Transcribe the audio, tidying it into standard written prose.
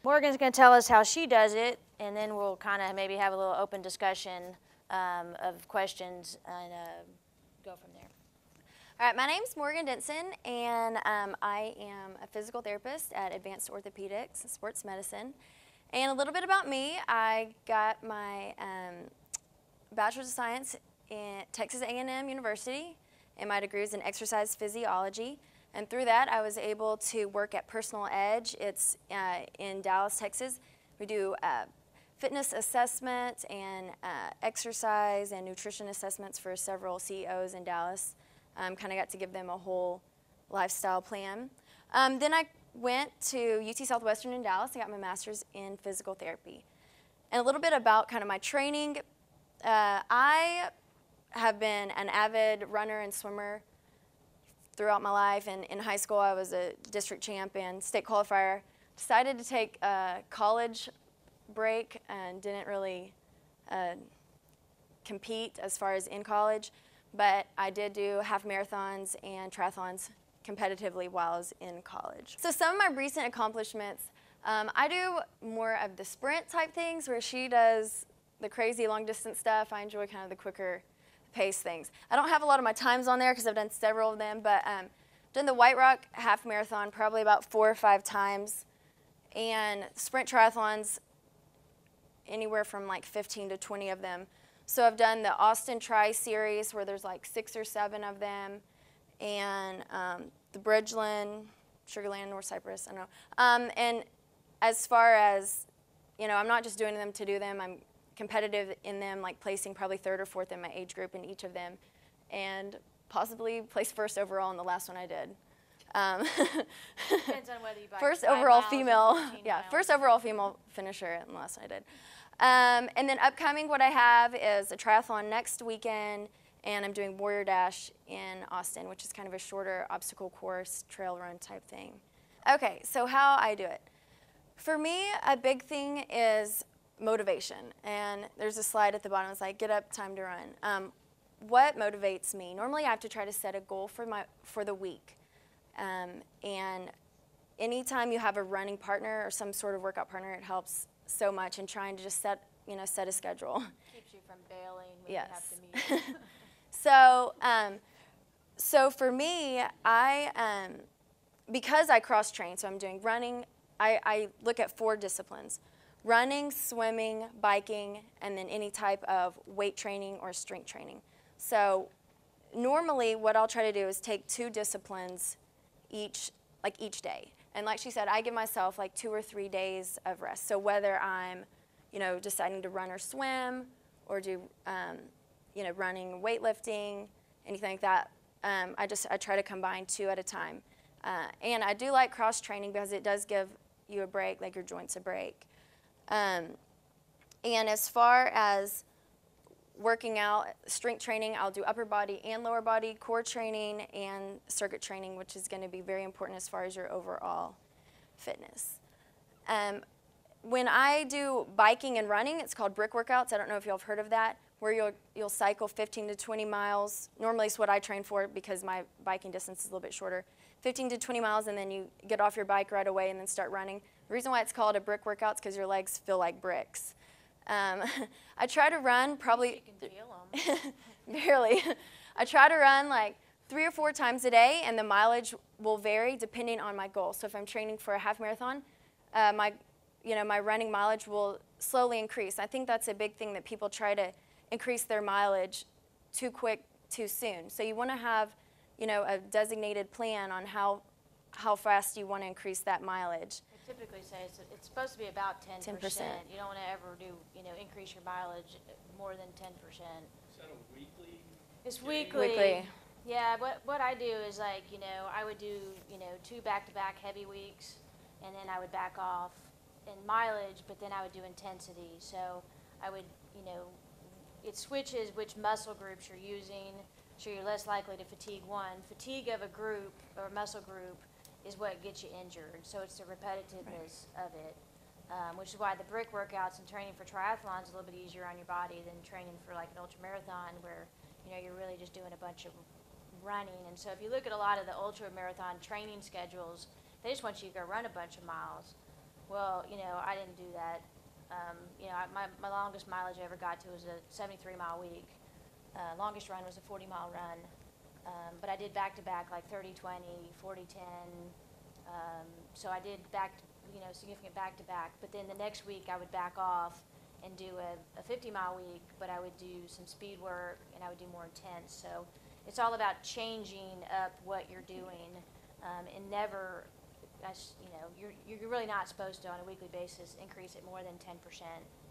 Morgan's going to tell us how she does it, and then we'll kind of maybe have a little open discussion of questions and go from there. All right, my name's Morgan Denson, and I am a physical therapist at Advanced Orthopedics and Sports Medicine. And a little bit about me, I got my Bachelor's of Science at Texas A&M University, and my degree is in exercise physiology. And through that, I was able to work at Personal Edge. It's in Dallas, Texas. We do fitness assessments and exercise and nutrition assessments for several CEOs in Dallas. Kind of got to give them a whole lifestyle plan. Then I went to UT Southwestern in Dallas. I got my master's in physical therapy. And a little bit about kind of my training. I have been an avid runner and swimmer throughout my life, and in high school I was a district champ and state qualifier. Decided to take a college break and didn't really compete as far as in college, but I did do half marathons and triathlons competitively while I was in college. So some of my recent accomplishments, I do more of the sprint type things where she does the crazy long distance stuff. I enjoy kind of the quicker pace things. I don't have a lot of my times on there because I've done several of them, but done the White Rock half marathon probably about 4 or 5 times, and sprint triathlons anywhere from like 15 to 20 of them. So I've done the Austin Tri Series where there's like 6 or 7 of them, and the Bridgeland, Sugar Land, North Cypress, I don't know. And as far as, you know, I'm not just doing them to do them, I'm competitive in them, like placing probably 3rd or 4th in my age group in each of them, and possibly placed 1st overall in the last one I did. Depends on whether you buy first overall female, yeah, first overall female finisher in the last one I did. And then upcoming, what I have is a triathlon next weekend, and I'm doing Warrior Dash in Austin, which is kind of a shorter obstacle course, trail run type thing. Okay, so how I do it. For me, a big thing is motivation, and there's a slide at the bottom. It's like, get up, time to run. What motivates me? Normally, I have to try to set a goal for the week, and anytime you have a running partner or some sort of workout partner, it helps so much in trying to just set a schedule. Keeps you from bailing when yes. you have to meet. So for me, because I cross-train, so I'm doing running, I look at 4 disciplines: running, swimming, biking, and then any type of weight training or strength training. So normally what I'll try to do is take 2 disciplines each day. And like she said, I give myself like 2 or 3 days of rest. So whether I'm, deciding to run or swim, or do, running, weightlifting, anything like that, I try to combine 2 at a time. And I do like cross-training because it does give you a break, like your joints a break. And as far as working out, strength training, I'll do upper body and lower body, core training, and circuit training, which is going to be very important as far as your overall fitness. When I do biking and running, it's called brick workouts. I don't know if y'all have heard of that, where you'll cycle 15 to 20 miles. Normally it's what I train for because my biking distance is a little bit shorter. 15 to 20 miles, and then you get off your bike right away and then start running. The reason why it's called a brick workout is because your legs feel like bricks. I try to run probably... You can feel them. Barely. I try to run like 3 or 4 times a day, and the mileage will vary depending on my goal. So if I'm training for a half marathon, my running mileage will slowly increase. I think that's a big thing, that people try to increase their mileage too quick, too soon. So you want to have, a designated plan on how fast you want to increase that mileage. They typically say it's supposed to be about 10%. You don't want to ever do, increase your mileage more than 10%. Is that a weekly? It's weekly. Yeah, what I do is I would do, 2 back-to-back heavy weeks, and then I would back off in mileage, but then I would do intensity. So I would, it switches which muscle groups you're using, so you're less likely to fatigue one. Fatigue of a group or a muscle group is what gets you injured. So it's the repetitiveness of it, which is why the brick workouts and training for triathlons is a little bit easier on your body than training for like an ultramarathon, where you're really just doing a bunch of running. And so if you look at a lot of the ultramarathon training schedules, they just want you to go run a bunch of miles. Well, I didn't do that. My longest mileage I ever got to was a 73-mile week. Longest run was a 40-mile run. But I did back-to-back like 30-20, 40-10. So I did significant back-to-back. But then the next week I would back off and do a 50-mile week, but I would do some speed work and I would do more intense. So it's all about changing up what you're doing, and never, you're really not supposed to on a weekly basis increase it more than 10%.